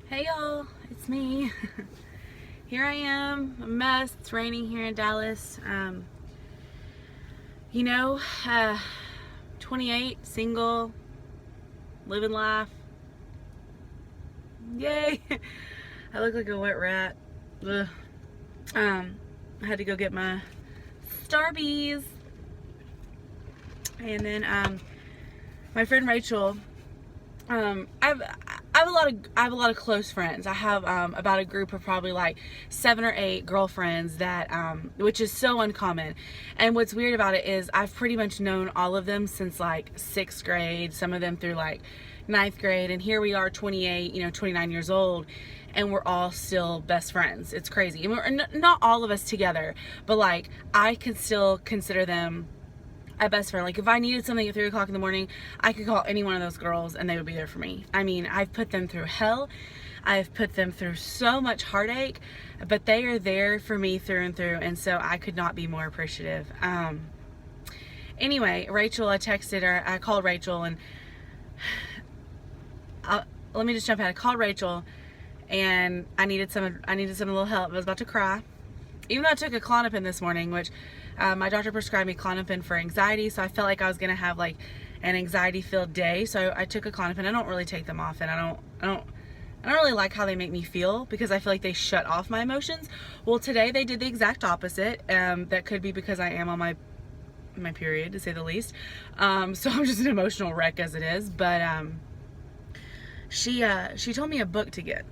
Hey y'all, it's me. Here I am, a mess. It's raining here in Dallas. You know, uh, 28, single, living life. Yay! I look like a wet rat. Ugh. I had to go get my Starbies. And then my friend Rachel, I have a lot of close friends. I have about a group of probably like 7 or 8 girlfriends that which is so uncommon. And what's weird about it is I've pretty much known all of them since like 6th grade, some of them through like 9th grade, and here we are 28, 29 years old, and we're all still best friends. It's crazy. And we're not all of us together, but like I can still consider them a best friend. Like if I needed something at 3 o'clock in the morning, I could call any one of those girls and they would be there for me. I mean, I've put them through hell. I've put them through so much heartache, but they are there for me through and through. And so I could not be more appreciative. Anyway, Rachel, I called Rachel and let me just jump ahead. I called Rachel and I needed some little help. I was about to cry. Even though I took a Klonopin this morning, which my doctor prescribed me Klonopin for anxiety, so I felt like I was gonna have like an anxiety-filled day. So I took a Klonopin. I don't really take them often. I don't really like how they make me feel because I feel like they shut off my emotions. Well, today they did the exact opposite. That could be because I am on my period, to say the least. So I'm just an emotional wreck as it is. But she told me a book to get.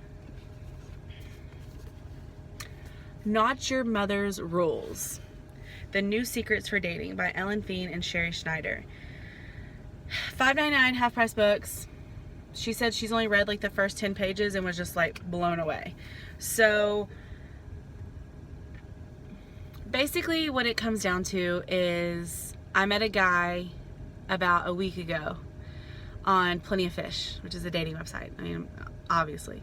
Not Your Mother's Rules: The New Secrets for Dating by Ellen Feen and Sherry Schneider. $5.99 half price books. She said she's only read like the first 10 pages and was just like blown away. So basically what it comes down to is I met a guy about a week ago on Plenty of Fish, which is a dating website. I mean, obviously.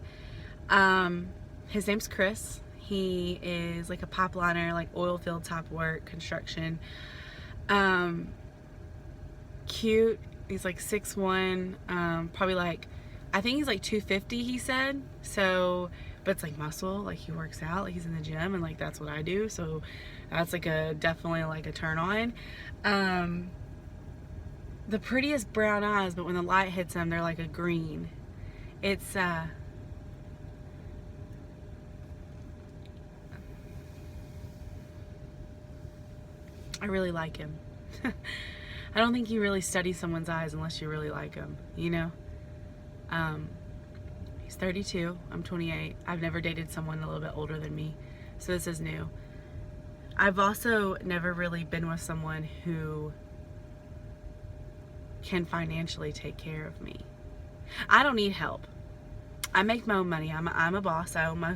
His name's Chris. He is like a pipeliner, like oil field type work, construction. Cute. He's like 6'1", probably like, I think he's like 250, he said. So, but it's like muscle, like he works out, like he's in the gym, and like that's what I do. So that's like definitely like a turn on. The prettiest brown eyes, but when the light hits them, they're like a green. It's, I really like him. I don't think you really study someone's eyes unless you really like them, you know? He's 32, I'm 28. I've never dated someone a little bit older than me, so this is new. I've also never really been with someone who can financially take care of me. I don't need help. I make my own money. I'm a boss. I own my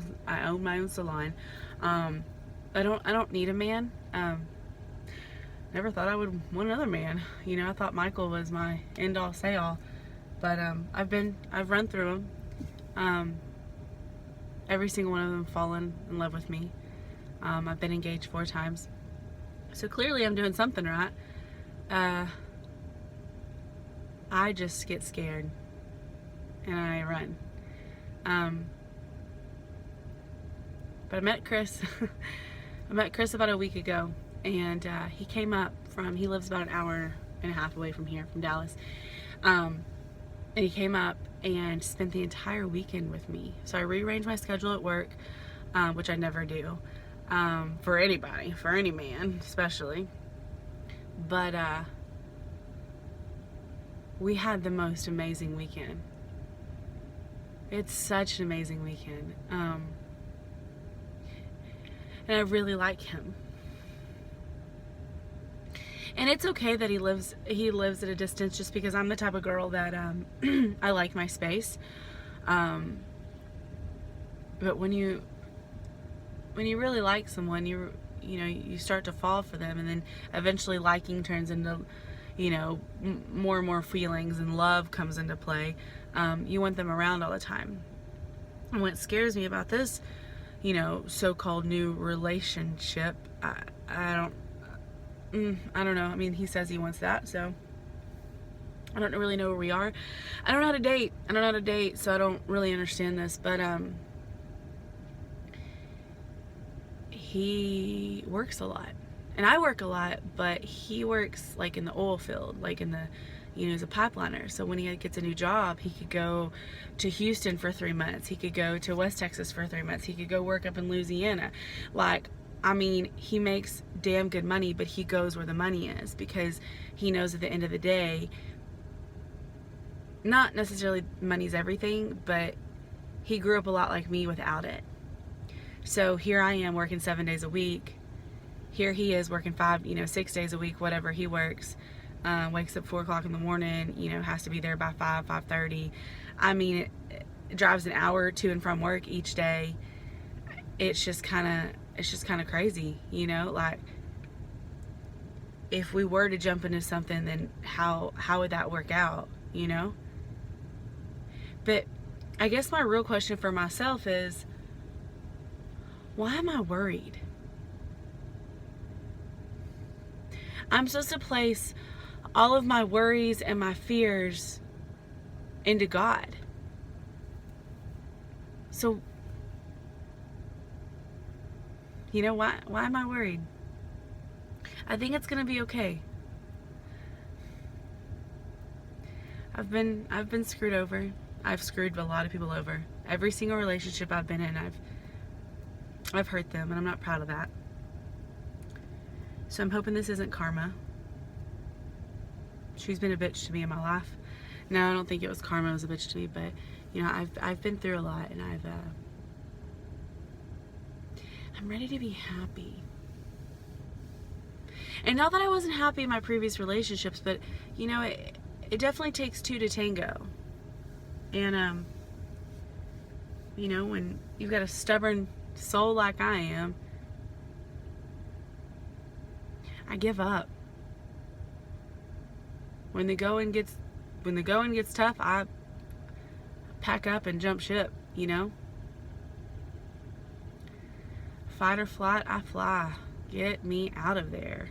own salon. I don't need a man. Never thought I would want another man. You know, I thought Michael was my end-all, say-all. But I've run through them. Every single one of them fallen in love with me. I've been engaged 4 times. So clearly I'm doing something right. I just get scared. And I run. But I met Chris. I met Chris about a week ago. And he came up he lives about an hour and a half away from here, from Dallas. And he came up and spent the entire weekend with me. So I rearranged my schedule at work, which I never do, for anybody, for any man, especially. But we had the most amazing weekend. It's such an amazing weekend. And I really like him. And it's okay that he lives at a distance, just because I'm the type of girl that I like my space. But when you really like someone, you start to fall for them, and then eventually liking turns into more and more feelings, and love comes into play. You want them around all the time. And what scares me about this, so-called new relationship, I don't know. I mean, he says he wants that, so I don't really know where we are. I don't know how to date. I don't know how to date, so I don't really understand this, but he works a lot. And I work a lot, but he works like in the oil field, like in the, he's a pipeliner. So when he gets a new job, he could go to Houston for 3 months. He could go to West Texas for 3 months. He could go work up in Louisiana. Like, I mean, he makes damn good money, but he goes where the money is because he knows at the end of the day, not necessarily money's everything, but he grew up a lot like me without it. So here I am working 7 days a week. Here he is working 6 days a week, whatever he works. Wakes up 4 o'clock in the morning, has to be there by 5:30. I mean, it drives an hour to and from work each day. It's just kind of crazy, like, if we were to jump into something, then how would that work out, But I guess my real question for myself is, why am I worried? I'm supposed to place all of my worries and my fears into God. So, why am I worried? I think it's gonna be okay. I've been screwed over. I've screwed a lot of people over. Every single relationship I've been in, I've hurt them, and I'm not proud of that. So I'm hoping this isn't karma. She's been a bitch to me in my life. No, I don't think it was karma. It was a bitch to me, but I've been through a lot, and I'm ready to be happy. And not that I wasn't happy in my previous relationships, but it definitely takes two to tango. And when you've got a stubborn soul like I am, I give up. When the going gets tough, I pack up and jump ship, Fight or flight, I fly. Get me out of there.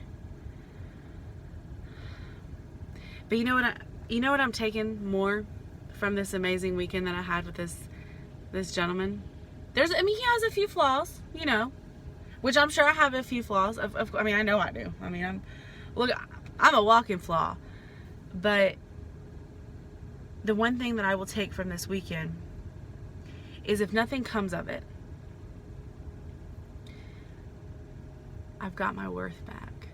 But you know what I'm taking more from this amazing weekend that I had with this gentleman? He has a few flaws, which I'm sure I have a few flaws. I know I do. I'm a walking flaw. But the one thing that I will take from this weekend is, if nothing comes of it, I've got my worth back.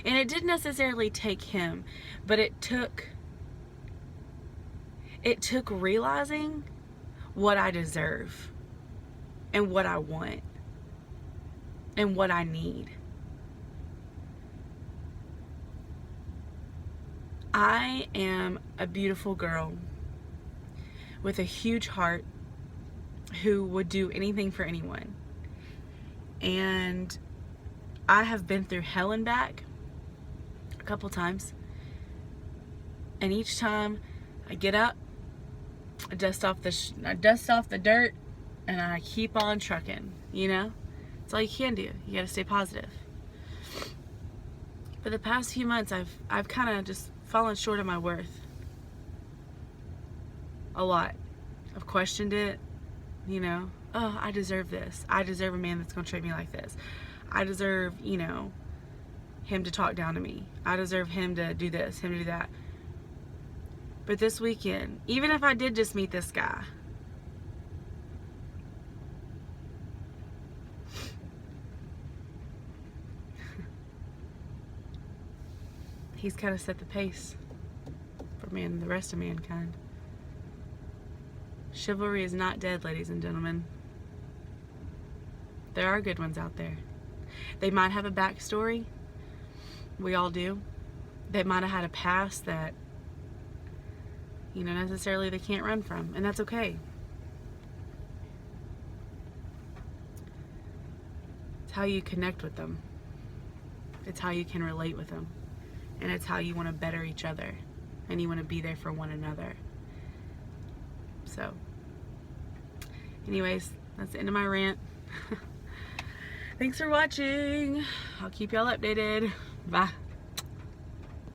And it didn't necessarily take him, but it took realizing what I deserve and what I want and what I need. I am a beautiful girl with a huge heart who would do anything for anyone. And I have been through hell and back a couple times. And each time I get up, I dust off the dirt, and I keep on trucking, It's all you can do. You gotta stay positive. For the past few months, I've kind of just fallen short of my worth. A lot. I've questioned it, Oh, I deserve this. I deserve a man that's gonna treat me like this. I deserve, him to talk down to me. I deserve him to do this, him to do that. But this weekend, even if I did just meet this guy, he's kind of set the pace for me and the rest of mankind. Chivalry is not dead, ladies and gentlemen. There are good ones out there. They might have a backstory. We all do. They might have had a past that, necessarily they can't run from. And that's okay. It's how you connect with them. It's how you can relate with them. And it's how you want to better each other. And you want to be there for one another. So, anyways, that's the end of my rant. Thanks for watching. I'll keep y'all updated. Bye.